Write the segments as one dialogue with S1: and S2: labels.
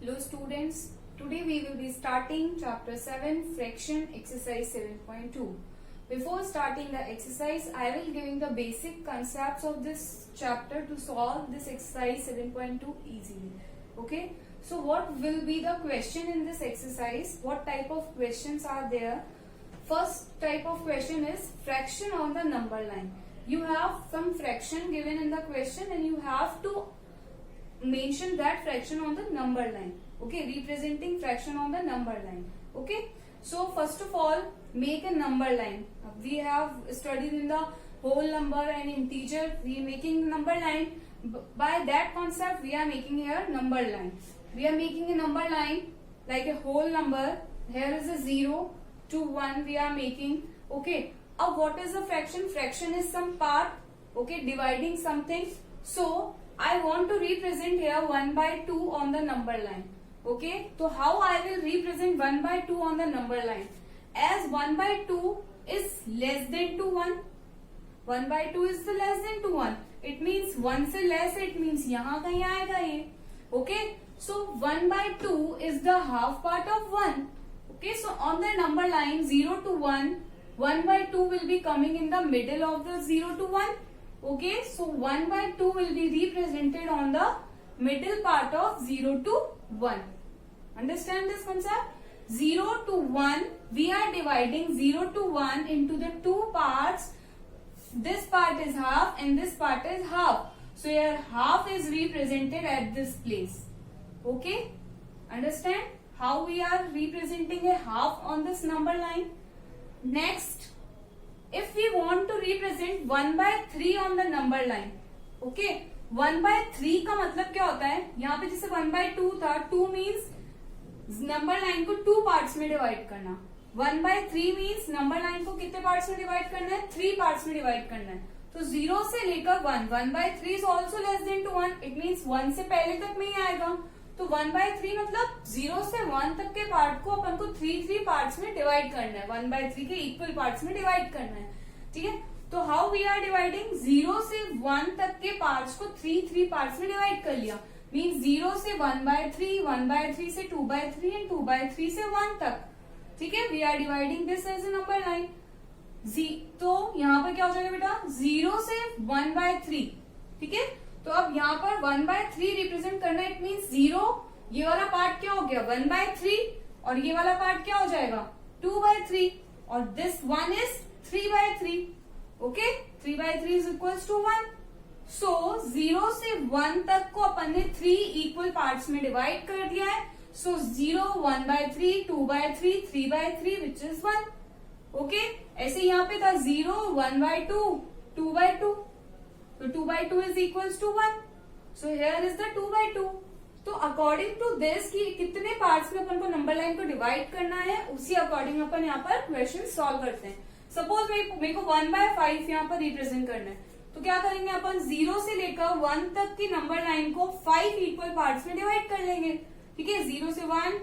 S1: Hello students, today we will be starting chapter 7 fraction exercise 7.2. Before starting the exercise, I will giving the basic concepts of this chapter to solve this exercise 7.2 easily. Okay, so what will be the question in this exercise? What type of questions are there? First type of question is fraction on the number line. You have some fraction given in the question and you have to mention that fraction on the number line. Okay, representing fraction on the number line. Okay, so first of all, make a number line. We have studied in the whole number and integer. We are making number line. By that concept, we are making here number line. We are making a number line like a whole number. Here is a 0 to 1 we are making. Okay, what is a fraction? Fraction is some part, okay, dividing something. So I want to represent here 1 by 2 on the number line. Okay, so how I will represent 1 by 2 on the number line? As 1 by 2 is less than to 1. 1 by 2 is the less than to 1. It means 1 से less, it means यहाँ कहीं आएगा ये. Okay, so 1 by 2 is the half part of 1. Okay, so on the number line 0 to 1, 1 by 2 will be coming in the middle of the 0 to 1. Okay, so 1 by 2 will be represented on the middle part of 0 to 1. Understand this concept? 0 to 1, we are dividing 0 to 1 into the two parts. This part is half and this part is half. So here half is represented at this place. Okay, understand how we are representing a half on this number line? Next, if we want to represent 1 by 3 on the number line, okay, 1 by 3 का मतलब क्या होता है? यहाँ पे जैसे 1 by 2 था, 2 means number line को 2 पार्ट्स में डिवाइड करना. 1 by 3 means नंबर लाइन को कितने पार्ट्स में डिवाइड करना है? 3 पार्ट्स में डिवाइड करना है. तो 0 से लेकर 1, 1 by 3 is also less than to 1. It means 1 से पहले तक में ही आएगा. तो 1 by 3 मतलब 0 से 1 तक के पार्ट को अपन को 3 पार्ट्स में डिवाइड करना है. 1 by 3 के इक्वल पार्ट्स में डिवाइड करना है. ठीक है, तो हाउ वी आर डिवाइडिंग? 0 से 1 तक के पार्ट्स को 3 पार्ट्स में डिवाइड कर लिया. मीन्स 0 से 1 by 3, 1 by 3 से 2 by 3 एंड 2 by 3 से 1 तक. ठीक है, we are dividing this as a number line. तो यहाँ पर क्या हो जाएगा बेटा? 0 से 1 by 3. ठीक है, तो अब यहाँ पर 1 by 3 रिप्रेजेंट करना है. इट मीन्स 0, ये वाला पार्ट क्या हो गया? 1 by 3 और ये वाला पार्ट क्या हो जाएगा? 2 by 3 और this 1 is 3 by 3. Okay, 3 by 3 is equals to 1. So 0 से 1 तक को अपन ने 3 इक्वल पार्ट्स में डिवाइड कर दिया है. सो 0, 1 by 3, 2 by 3, 3 by 3 which is 1. Okay, ऐसे यहाँ पे था 0, 1 by 2, 2 by 2. तो 2 by 2 is equals to 1. So here is the 2 by 2. तो अकॉर्डिंग टू दिस कि कितने पार्ट्स में अपन को नंबर लाइन को डिवाइड करना है, उसी अकॉर्डिंग अपन यहाँ पर क्वेश्चन सॉल्व करते हैं. सपोज मेरे को 1 by 5 यहाँ पर रिप्रेजेंट करना है, तो क्या करेंगे अपन? 0 से लेकर 1 तक की नंबर लाइन को 5 इक्वल पार्ट्स में डिवाइड कर लेंगे. ठीक है, 0 से 1,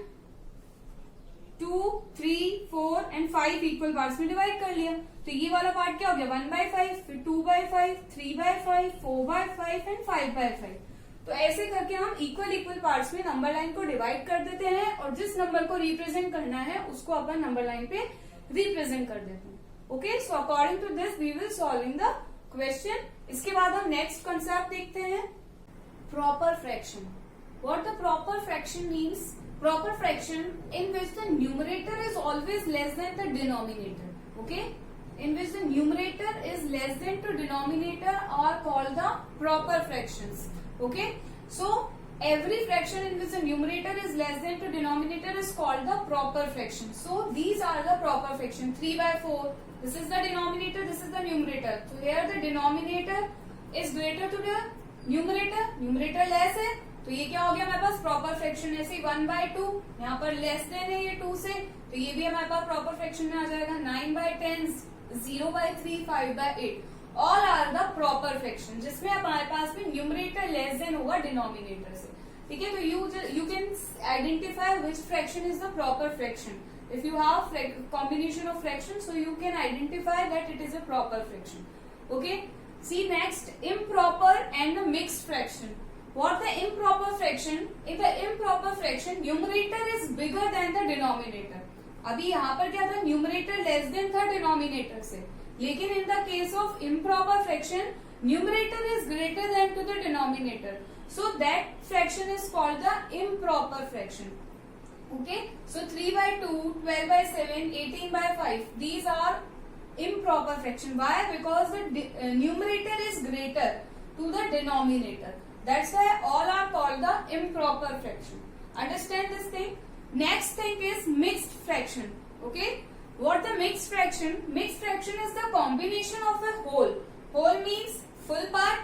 S1: 2, 3, 4 एंड 5 इक्वल पार्ट्स में डिवाइड कर लिया. तो ये वाला पार्ट क्या हो गया? 1 by 5, फिर 2 by 5, 3 by 5, 4 by 5 and 5 by 5. तो ऐसे करके हम इक्वल पार्ट्स में नंबर लाइन को डिवाइड कर देते हैं और जिस नंबर को रिप्रेजेंट करना है उसको अपन नंबर लाइन पे रिप्रेजेंट कर देते हैं. Okay, so according to this we will solving the question. इसके बाद हम नेक्स्ट कंसेप्ट देखते हैं, proper fraction. What the proper fraction means? Proper fraction in which the numerator is always less than the denominator. Okay, in which the numerator is less than to denominator are called the proper fractions. Okay, so every fraction in which the numerator is less than to denominator is called the proper fraction. So these are the proper fraction. 3 by 4, this is the denominator, this is the numerator. So here the denominator is greater to the numerator less है, तो ये क्या हो गया हमारे पास? Proper fraction. ऐसे 1 by 2, यहाँ पर लेस देन है ये 2 से, तो ये भी हमारे पास प्रॉपर फ्रैक्शन में आ जाएगा. 9 by 10, 0 by 3, 5 by 8 all are the proper fraction, जिसमें हमारे पास में न्यूमरेटर लेस देन होगा डिनोमिनेटर से. ठीक है, तो you can identify which fraction is the proper fraction. If you have combination of fractions, so you can identify that it is a proper fraction. Okay. See next, improper and the mixed fraction. What the improper fraction? In the improper fraction, numerator is bigger than the denominator. अभी यहाँ पर क्या था, numerator less than था denominator से, लेकिन in the case of improper fraction numerator is greater than to the denominator, so that fraction is called the improper fraction. Okay, so 3/2, 12/7, 18/5, these are improper fraction. Why? Because the numerator is greater to the denominator. That's why all are called the improper fraction. Understand this thing? Next thing is mixed fraction. Okay, what the mixed fraction? Mixed fraction is the combination of a whole. Whole means full part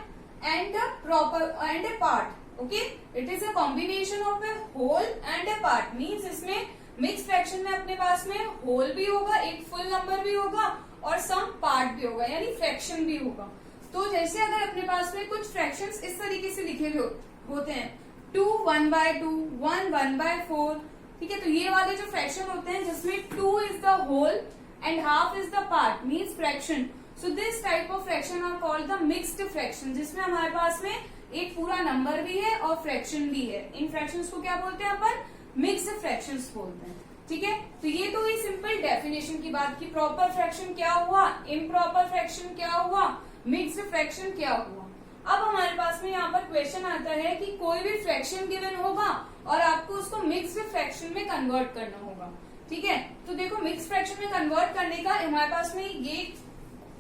S1: and a proper and a part. Okay, it is a combination of a whole and a part. Means इसमें mixed fraction में अपने पास में whole भी होगा, एक full number भी होगा और some part भी होगा, यानी fraction भी होगा. तो जैसे अगर अपने पास में कुछ fractions इस तरीके से लिखे हुए होते हैं, 2 1/2, 1 1/4, ठीक है, तो ये वाले जो फ्रैक्शन होते हैं जिसमें 2 is the whole and half is the part means fraction, so this type of fraction are called the mixed fraction, जिसमें हमारे पास में एक पूरा नंबर भी है और फ्रैक्शन भी है. इन फ्रैक्शंस को क्या बोलते हैं अपन? मिक्स्ड फ्रैक्शंस बोलते हैं. ठीक है, तो ये तो हुई सिंपल डेफिनेशन की बात की प्रॉपर फ्रैक्शन क्या हुआ, इम्प्रॉपर फ्रैक्शन क्या हुआ, मिक्स्ड फ्रैक्शन क्या हुआ. अब हमारे पास में यहाँ पर क्वेश्चन आता है कि कोई भी फ्रैक्शन गिवन होगा और आपको उसको मिक्स्ड फ्रैक्शन में कन्वर्ट करना होगा. ठीक है, तो देखो मिक्स्ड फ्रैक्शन में कन्वर्ट करने का हमारे पास में ये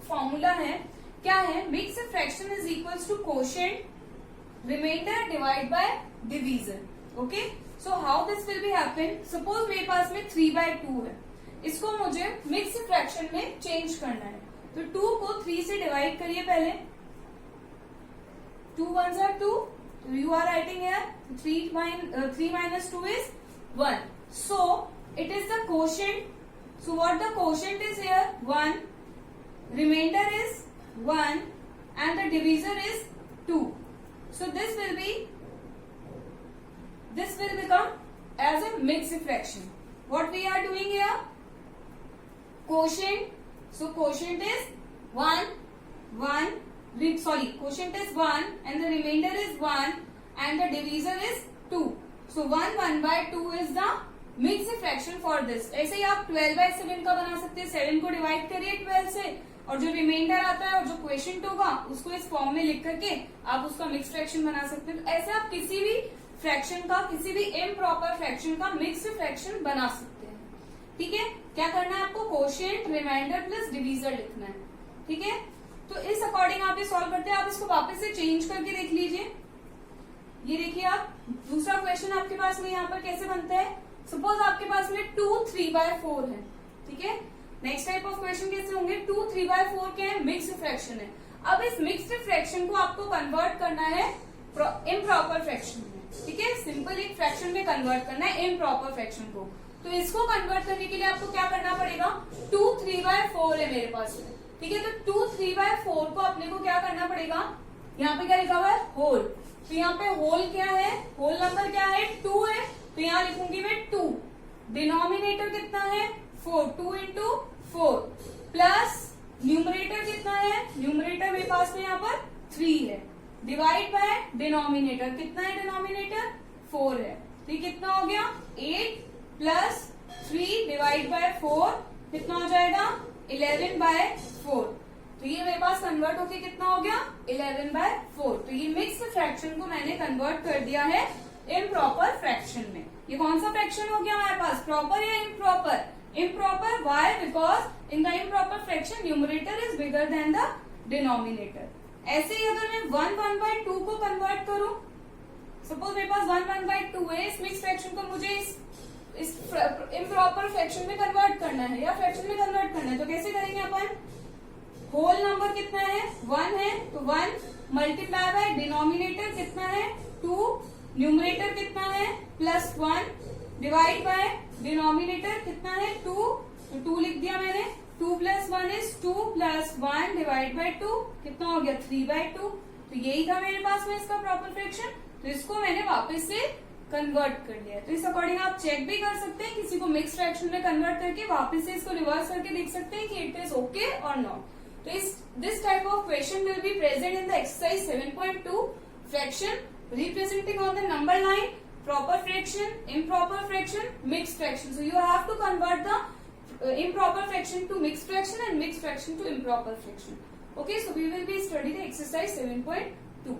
S1: फॉर्मूला है. क्या है? Mixed fraction is equals to quotient reminder divide by division. Okay, so how this will be happen. Suppose मेरे पास में 3/2 है, इसको मुझे मिक्स्ड फ्रैक्शन में चेंज करना है. तो 2 को 3 से डिवाइड करिए पहले. 2 1s are 2. You are writing here 3 minus 2 is 1. So it is the quotient. So what the quotient is here? 1. Remainder is 1 and the divisor is 2. So this will become as a mixed fraction. What we are doing here? Quotient. So quotient is 1. Quotient is 1 and the remainder is 1 and the divisor is 2. So 1 1/2 is the mixed fraction for this. ऐसे ही आप 12/7 का बना सकते हैं. 7 को divide करिए 12 से और जो रिमाइंडर आता है और जो क्वेश्चन होगा उसको इस फॉर्म में लिख करके आप उसका मिक्स फ्रैक्शन बना सकते हैं. तो ऐसे आप किसी भी फ्रैक्शन का, किसी भी इम्प्रॉपर फ्रैक्शन का मिक्स फ्रैक्शन बना सकते हैं. ठीक है, क्या करना है आपको? कोशेंट, रिमाइंडर प्लस डिवीजर लिखना है. ठीक है, तो इस अकॉर्डिंग आप ये सॉल्व करते हैं. आप इसको वापस से चेंज करके देख लीजिए. ये देखिए आप, दूसरा क्वेश्चन आपके पास में यहाँ पर कैसे बनता है. सपोज आपके पास में 2 3/4 है. ठीक है, नेक्स्ट टाइप ऑफ क्वेश्चन कैसे होंगे? 2 3/4 क्या है? मिक्स्ड फ्रैक्शन है. अब इस मिक्स्ड फ्रैक्शन को आपको कन्वर्ट करना है इम्प्रॉपर फ्रैक्शन में. ठीक है, सिंपल एक फ्रैक्शन में कन्वर्ट करना है इम्प्रॉपर फ्रैक्शन को. तो इसको कन्वर्ट करने के लिए आपको क्या करना पड़ेगा? 2 3/4 है मेरे पास में. ठीक है, तो 2 3/4 को अपने को क्या करना पड़ेगा? यहाँ पे क्या लिखा हुआ है? होल. तो यहाँ पे होल क्या है? होल नंबर क्या है? 2 है. तो यहाँ लिखूंगी मैं 2. डिनोमिनेटर कितना है? 4. 2 into 4 प्लस न्यूमरेटर कितना है? न्यूमरेटर मेरे पास में यहाँ पर 3 है. डिवाइड बाय डिनोमिनेटर कितना है? डिनोमिनेटर 4 है. तो कितना हो गया? 8 प्लस 3 डिवाइड बाय 4 कितना हो जाएगा? 11/4. तो ये मेरे पास कन्वर्ट होके कितना हो गया? 11/4. तो ये मिक्स्ड फ्रैक्शन को मैंने कन्वर्ट कर दिया है इम्प्रॉपर फ्रैक्शन में. ये कौन सा फ्रैक्शन हो गया हमारे पास? प्रॉपर या improper? Improper. Why? Because in the improper fraction numerator is bigger than the denominator. ऐसे ही अगर मैं 1 1/2 को कन्वर्ट करूं, सपोज मेरे पास 1 1/2 है, इस मिक्स फ्रैक्शन को मुझे इस इम्प्रॉपर फ्रैक्शन में कन्वर्ट करना है या फ्रैक्शन में कन्वर्ट करना है. तो कैसे करेंगे अपन? होल नंबर कितना है? 1 है. तो 1 मल्टीप्लाई बाय डिनोमिनेटर कितना है? 2. न्यूमरेटर कितना है? +1 डिवाइड बाय डिनोमिनेटर कितना है? 2. तो 2 लिख दिया मैंने. 2 + 1 is 2 + 1 डिवाइड बाय 2 कितना हो गया? 3/2. तो यही था मेरे पास में इसका प्रॉपर फ्रैक्शन. तो इसको मैंने वापस से कन्वर्ट कर लिया. तो इस अकॉर्डिंग आप चेक भी कर सकते हैं, किसी को मिक्स फ्रैक्शन में कन्वर्ट करके वापस से इसको रिवर्स करके देख सकते हैं कि इट इज ओके और नॉट. तो this type of question will be present in the exercise 7.2 fraction representing on the number line, proper fraction, improper fraction, mixed fraction. So you have to convert the improper fraction to mixed fraction and mixed fraction to improper fraction. Okay, so we will be studying the exercise 7.2.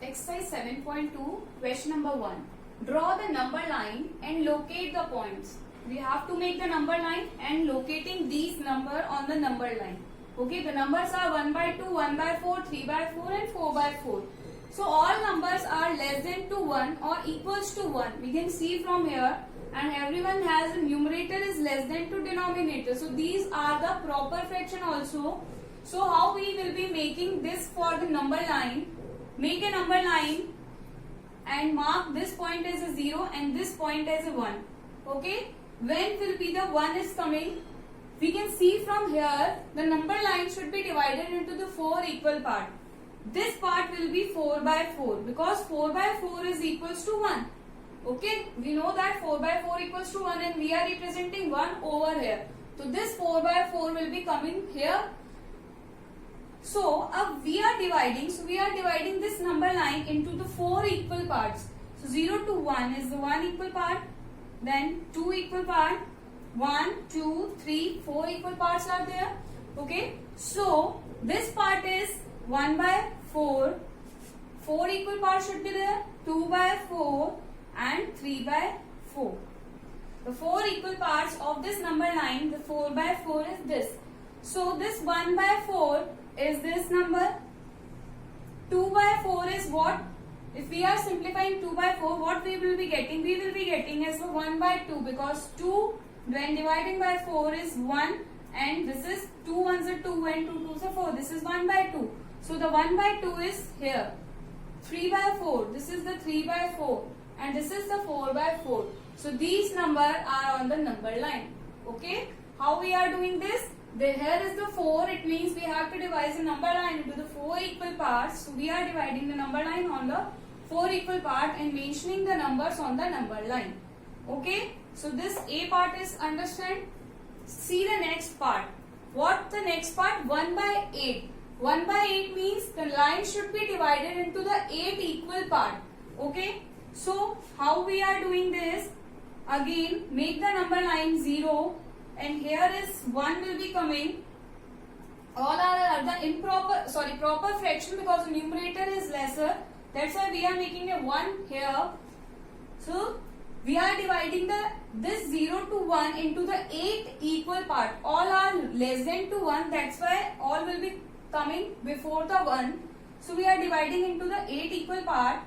S1: Exercise 7.2, question number 1. Draw the number line and locate the points. We have to make the number line and locating these number on the number line. Okay, the numbers are 1 by 2, 1 by 4, 3 by 4 and 4 by 4. So all numbers are less than to 1 or equals to 1. We can see from here, and everyone has a numerator is less than to denominator. So these are the proper fraction also. So how we will be making this for the number line? Make a number line and mark this point as a 0 and this point as a 1. Okay, when will be the 1 is coming? We can see from here the number line should be divided into the 4 equal part. This part will be 4 by 4 because 4 by 4 is equals to 1. Okay, we know that 4 by 4 equals to 1 and we are representing 1 over here. So this 4 by 4 will be coming here. So we are dividing this number line into the 4 equal parts. So 0 to 1 is the 1 equal part, then 2 equal part, 1, 2, 3, 4 equal parts are there. Okay, so this part is 1 by 4, 4 equal parts should be there, 2 by 4 and 3 by 4. The 4 equal parts of this number line, the 4 by 4 is this. So this 1 by 4 is this number, 2 by 4 is what? If we are simplifying 2 by 4, what we will be getting? We will be getting as 1 by 2 because 2 when dividing by 4 is 1 and this is 2 ones are 2 and 2 twos are 4. This is 1 by 2. So the 1 by 2 is here. 3 by 4. This is the 3 by 4 and this is the 4 by 4. So these numbers are on the number line. Okay. How we are doing this? Here is the 4. It means we have to divide the number line into the 4 equal parts. So we are dividing the number line on the 4 equal part and mentioning the numbers on the number line. Okay. So this A part is understand. See the next part. What the next part? 1 by 8. 1 by 8 means the line should be divided into the 8 equal part. Okay. So how we are doing this? Again make the number line 0 and here is 1 will be coming. All are the proper fraction because the numerator is lesser. That's why we are making a 1 here. So we are dividing this 0 to 1 into the 8 equal part. All are less than to 1. That's why all will be coming before the 1. So we are dividing into the 8 equal part.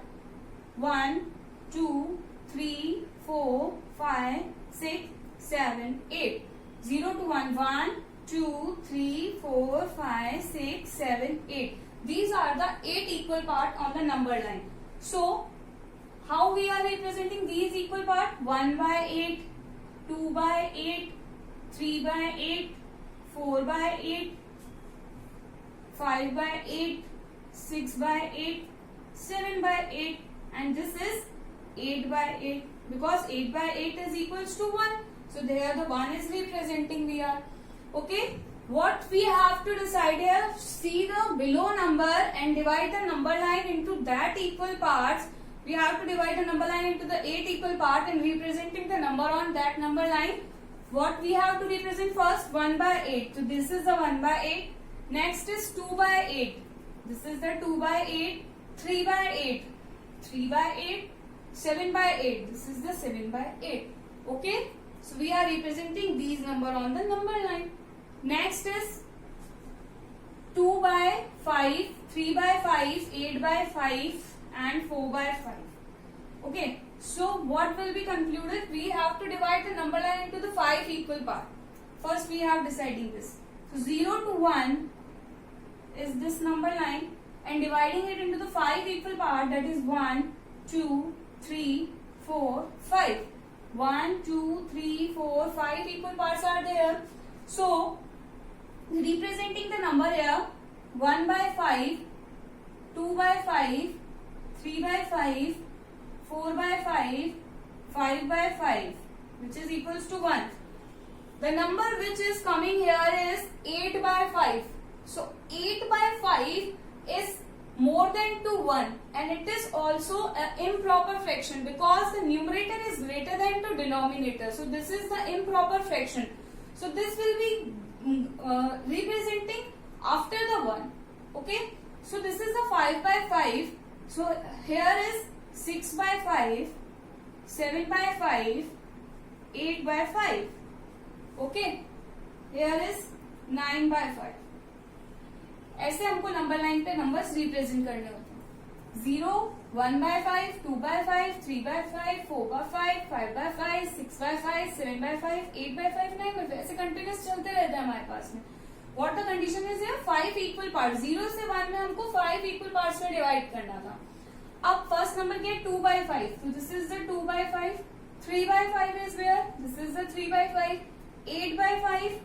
S1: 1, 2, 3, 4, 5, 6, 7, 8. 0 to 1. 1, 2, 3, 4, 5, 6, 7, 8. These are the 8 equal part on the number line. So how we are representing these equal part? 1 by 8, 2 by 8, 3 by 8, 4 by 8, 5 by 8, 6 by 8, 7 by 8 and this is 8 by 8 because 8 by 8 is equals to 1. So there the 1 is representing we are. Okay. What we have to decide here? See the below number and divide the number line into that equal parts. We have to divide the number line into the 8 equal part and representing the number on that number line. What we have to represent first? 1 by 8. So this is the 1 by 8. Next is 2 by 8. This is the 2 by 8. 3 by 8. 3 by 8. 7 by 8. This is the 7 by 8. Okay. So we are representing these number on the number line. Next is 2 by 5. 3 by 5. 8 by 5. And 4 by 5. Okay. So what will be concluded? We have to divide the number line into the 5 equal part. First we have deciding this. So 0 to 1 is this number line and dividing it into the 5 equal part, that is 1, 2, 3, 4, 5. 1, 2, 3, 4, 5 equal parts are there. So representing the number here 1 by 5, 2 by 5, 3 by 5, 4 by 5, 5 by 5, which is equals to 1. The number which is coming here is 8 by 5. So 8 by 5 is more than to 1 and it is also an improper fraction because the numerator is greater than to denominator. So this is the improper fraction. So this will be representing after the 1. Okay. So this is the 5 by 5. So here is 6 by 5, 7 by 5, 8 by 5. Okay. Here is 9 by 5. ऐसे हमको number line पे numbers represent करने होते हैं. 0, 1 by 5, 2 by 5, 3 by 5, 4 by 5, 5 by 5, 6 by 5, 7 by 5, 8 by 5, 9 by 5. ऐसे continuous चलते रहते हैं हमारे पास में. What the condition is here? 5 equal parts. 0 से 1 में हमको 5 equal parts में डिवाइड करना था. अब फर्स्ट नंबर क्या है? 2 by 5. So this is the 2 by 5. 3 by 5 is where? This is the 3 by 5. 8 by 5.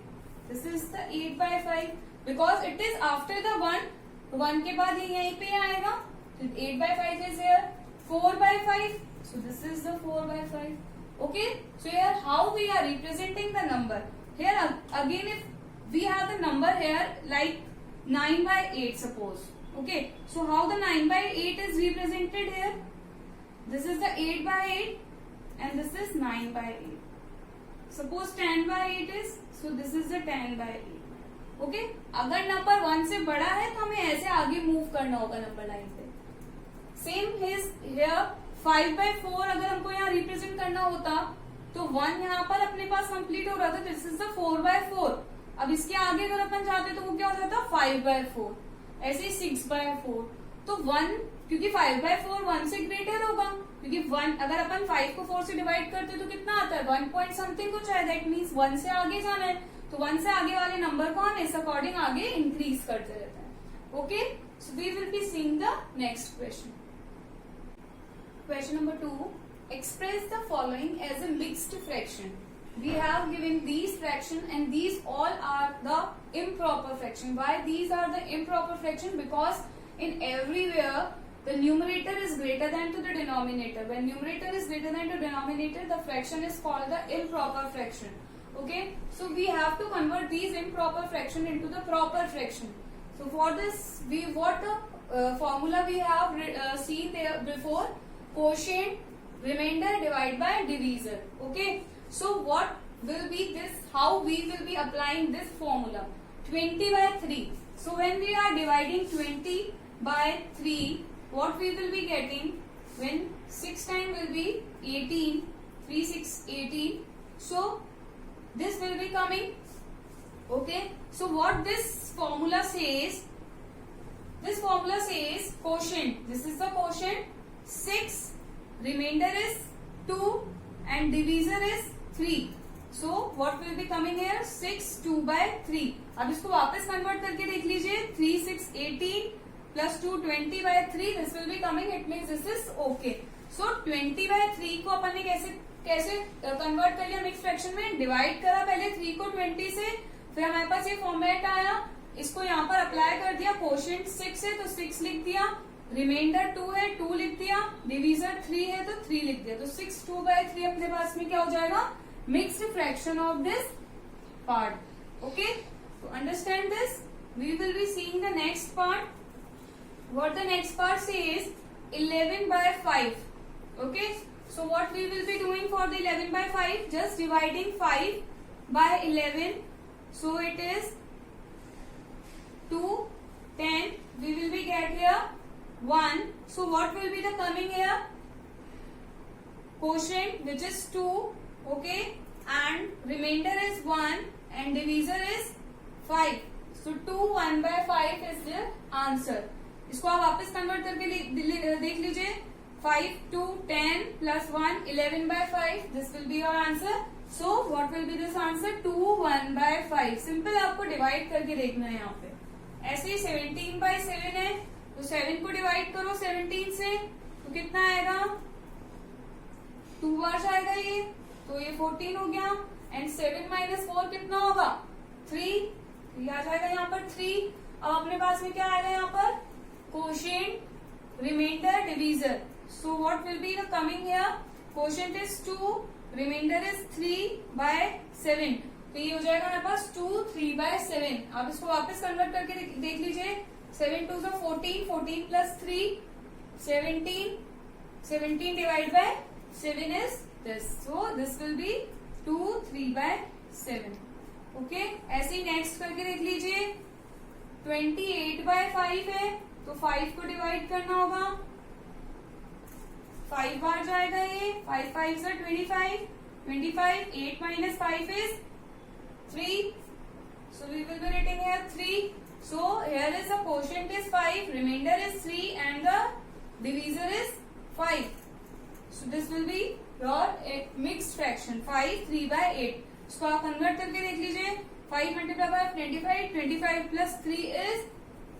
S1: This is the 8 by 5. Because it is after the 1. तो 1 के बाद ये यहीं पे आएगा. So 8 by 5 is here. 4 by 5. So this is the 4 by 5. Okay. So here how we are representing the number. Here again if we have the number here like 9 by 8 suppose. Okay. So how the 9 by 8 is represented here? This is the 8 by 8 and this is 9 by 8. Suppose 10 by 8 is. So this is the 10 by 8. Okay अगर number 1 से बड़ा है तो हमें ऐसे आगे move करना होगा नंबर लाइन पे. सेम इज हियर 5 by 4 अगर हमको यहाँ रिप्रेजेंट करना होता तो 1 यहाँ पर अपने पास कंप्लीट हो रहा था. This is the 4 by 4. अब इसके आगे अगर अपन जाते तो वो क्या हो जाता 5 by 4. ऐसे ही 6 by 4. तो 1 क्योंकि 5 by 4 1 से ग्रेटर होगा क्योंकि 1 अगर अपन 5 को 4 से डिवाइड करते तो कितना आता है 1 पॉइंट समथिंग कुछ है. दैट मीन्स 1 से आगे जाना है तो 1 से आगे वाले नंबर को हम इस अकॉर्डिंग आगे इंक्रीज करते रहते हैं. Okay. So we will be seeing the next question. Question number 2. Express the following as a mixed fraction. We have given these fraction and these all are the improper fraction. Why these are the improper fraction? Because in everywhere the numerator is greater than to the denominator. When numerator is greater than to denominator, the fraction is called the improper fraction. Okay, so we have to convert these improper fraction into the proper fraction. So for this, what formula we have seen there before? Quotient, remainder divided by divisor. Okay, so what will be this? How we will be applying this formula? 20 by 3. So when we are dividing 20 by 3, what we will be getting? When 6 times will be 18, 3 6 18. So this will be coming. Okay. So what this formula says? This formula says quotient. This is the quotient. 6. Remainder is 2 and divisor is 3. So what will be coming here? 6 2 by 3. अब इसको वापस convert करके देख लीजिए. 3 6 18 plus 2 20 by 3. This will be coming. It means this is okay. So 20 by 3 को अपन ने कैसे convert कर लिया मिक्स फ्रैक्शन में? डिवाइड करा पहले 3 को 20 से. फिर हमारे पास ये फॉर्मेट आया. इसको यहाँ पर अप्लाई कर दिया. कोशेंट 6 है तो 6 लिख दिया. रिमाइंडर 2 है 2 लिख दिया. डिवीजर 3 है तो 3 लिख दिया. तो 6 2 by 3 अपने पास में क्या हो जाएगा? Mixed fraction of this part. Okay. तो understand this. We will be seeing the next part. What the next part says 11 by 5. Okay. So what we will be doing for the 11 by 5? Just dividing 5 by 11. So it is 2, 10. We will be get here 1. So what will be the coming here? Quotient which is 2. Okay. And remainder is 1 and divisor is 5. So 2 1 by 5 is the answer. इसको आप वापस convert करके देख लीजिए. 5 2 10 plus 1 11 by 5. This will be your answer. So what will be this answer? 2 1 by 5. Simple आपको divide करके देखना है यहाँ पे. ऐसे ही 17 by 7 है तो 7 को डिवाइड करो 17 से तो कितना आएगा? 2 बार आएगा ये तो ये 14 हो गया. एंड 7 minus 4 कितना होगा? 3. ये आ जाएगा यहाँ पर 3. अब अपने पास में क्या आएगा यहाँ पर? Quotient, remainder, divisor. So what will be the coming here? Quotient is 2, remainder is 3 by 7. तो ये हो जाएगा हमारे पास 2 3 by 7. आप इसको वापस कन्वर्ट करके देख लीजिए. 7 2 so 14, 14 plus 3, 17, 17 divided by 7 is this. So this will be 2 3 by 7. Okay, ऐसे ही नेक्स्ट करके देख लीजिए. 28 by 5 है तो 5 को डिवाइड करना होगा. 5 बार जाएगा ये. 5 5 are 25. 25. 8 minus 5 is 3. So we will be writing here 3. So here is the quotient is 5, remainder is 3 and the divisor is 5. So this will be your mixed fraction 5 3 by 8. इसको आप convert करके देख लीजिए. 5 multiplied by 25, 25 plus 3 is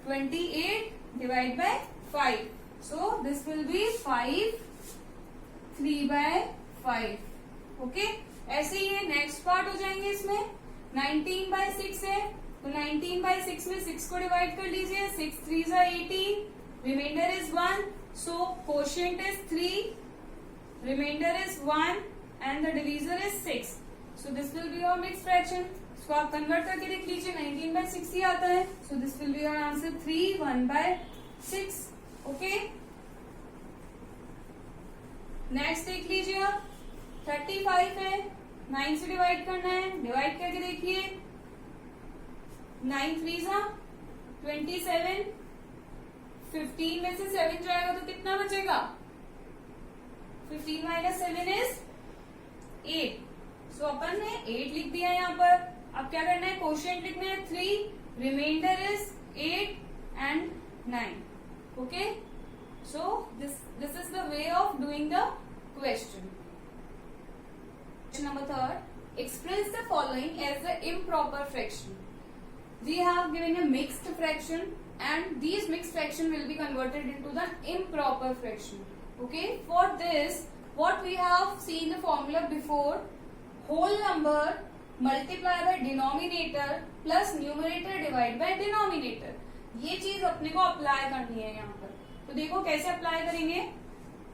S1: 28 divided by 5. So this will be 5 3 by 5. Okay, ऐसे ही है next part हो जाएंगे इसमें. 19 by 6 है तो 19 by 6 में 6 को डिवाइड कर लीजिए. 6 3 are 18, reminder is 1. So quotient is 3, reminder is 1 and the divisor is 6. So this will be your mixed fraction. इसको आप कन्वर्ट करके देख लीजिए. 19 by 6 ही आता है. सो this will be your answer 3 1 by 6. Okay, next देख लीजिए आप. 35 है, 9 से डिवाइड करना है. डिवाइड करके देखिए. 9 3 जा 27. 15 में से 7 जाएगा तो कितना बचेगा? 15 minus 7 is 8. सो अपन ने 8 लिख दिया यहाँ पर. अब क्या करना है? कोशिएंट लिखना है 3, reminder is 8 and 9. Okay, so this is the way of doing the question. Number 3, express the following as the improper fraction. We have given a mixed fraction and these mixed fraction will be converted into the improper fraction. Okay, for this what we have seen the formula before, whole number multiply by denominator plus numerator divide by denominator. ये चीज अपने को apply करनी है यहाँ पर. तो देखो कैसे अप्लाई करेंगे.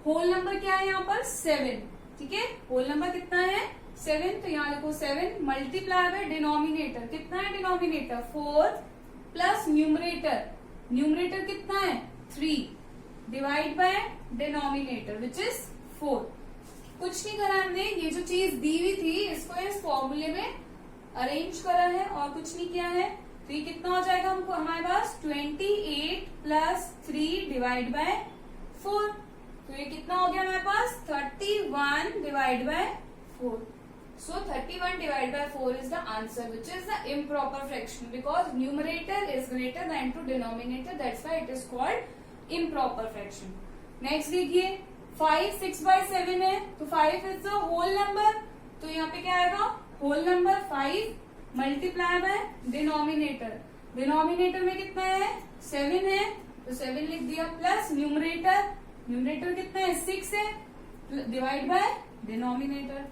S1: होल नंबर क्या है यहाँ पर? 7. ठीक है, होल नंबर कितना है? 7. तो यहाँ लिखो 7 मल्टीप्लाई बाय डिनोमिनेटर. कितना है डिनोमिनेटर? 4 plus numerator. न्यूमरेटर कितना है? 3 divide by denominator which is 4. कुछ नहीं करा हमने. ये जो चीज दी हुई थी इसको इस फॉर्मूले में अरेंज करा है और कुछ नहीं किया है. तो ये कितना हो जाएगा हमको हमारे पास? 28 प्लस 3 डिवाइड बाय 4. तो ये कितना हो गया हमारे पास? 31 divide by 4. So 31 divided by 4 is the answer, which is the improper fraction because numerator is greater than to denominator. That's why it is called improper fraction. Next देखिए 5 6 by 7 है तो 5 is the whole number. तो यहाँ पे क्या आएगा? whole number 5 multiply by denominator. Denominator में कितना है? 7 है तो 7 लिख दिया प्लस न्यूमरेटर. न्यूमरेटर कितना है? 6 है डिवाइड बाय डिनोमिनेटर.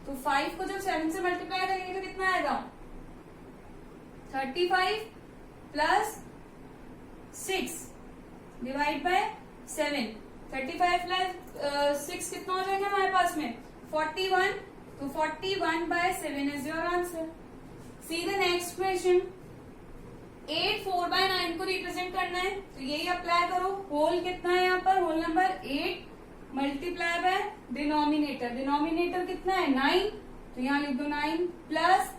S1: तो 5 को जब 7 से मल्टीप्लाई करेंगे तो कितना आएगा? 35 प्लस 6 डिवाइड बाय 7. 35 प्लस 6 कितना हो जाएगा हमारे पास में? 41. तो 41 by 7 is your answer. See the next question. 8 4 by 9 को रिप्रेजेंट करना है तो यही अप्लाई करो. होल कितना है यहाँ पर? Whole number 8 multiply by denominator. Denominator कितना है? 9. तो यहाँ लिख दो 9 प्लस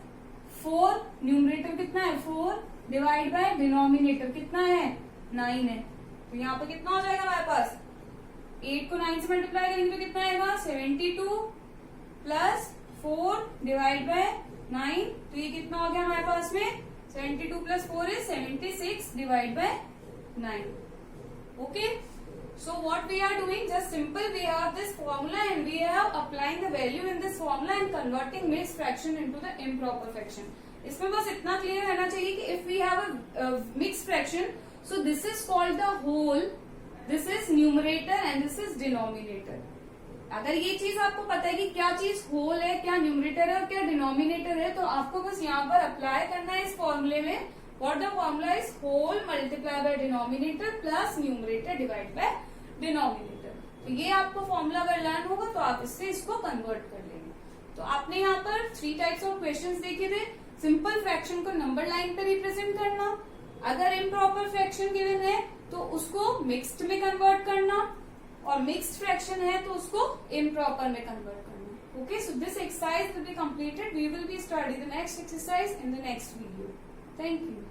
S1: 4. न्यूमरेटर कितना है? 4 डिवाइड बाय डिनोमिनेटर कितना है? 9 है. तो यहाँ पे कितना हो जाएगा हमारे पास? 8 को 9 से मल्टीप्लाई करेंगे तो कितना आएगा? 72 प्लस 4 डिवाइड बाय 9. तो ये कितना हो गया हमारे पास में? 72 plus 4 is 76 divided by 9. Okay. So what we are doing, just simple, we have this formula and we are applying the value in this formula and converting mixed fraction into the improper fraction. इसमें बस इतना clear रहना चाहिए कि if we have a mixed fraction, so this is called the whole, this is numerator and this is denominator. अगर ये चीज आपको पता है कि क्या चीज होल है, क्या न्यूमरेटर है और क्या डिनोमिनेटर है, तो आपको बस यहाँ पर अप्लाई करना है इस फॉर्मूले में. What the formula is? Whole multiply by denominator plus numerator divide by denominator. तो ये आपको फॉर्मूला अगर लर्न होगा तो आप इससे इसको कन्वर्ट कर लेंगे. तो आपने यहाँ पर 3 टाइप्स ऑफ क्वेश्चंस देखे थे. सिंपल फ्रैक्शन को नंबर लाइन पे रिप्रेजेंट करना, अगर इम्प्रॉपर फ्रैक्शन गिवन है तो उसको मिक्स्ड में कन्वर्ट करना, और मिक्स्ड फ्रैक्शन है तो उसको इम्प्रॉपर में कन्वर्ट करना. Okay, so this exercise will be completed. We will be study the next exercise in the next video. Thank you.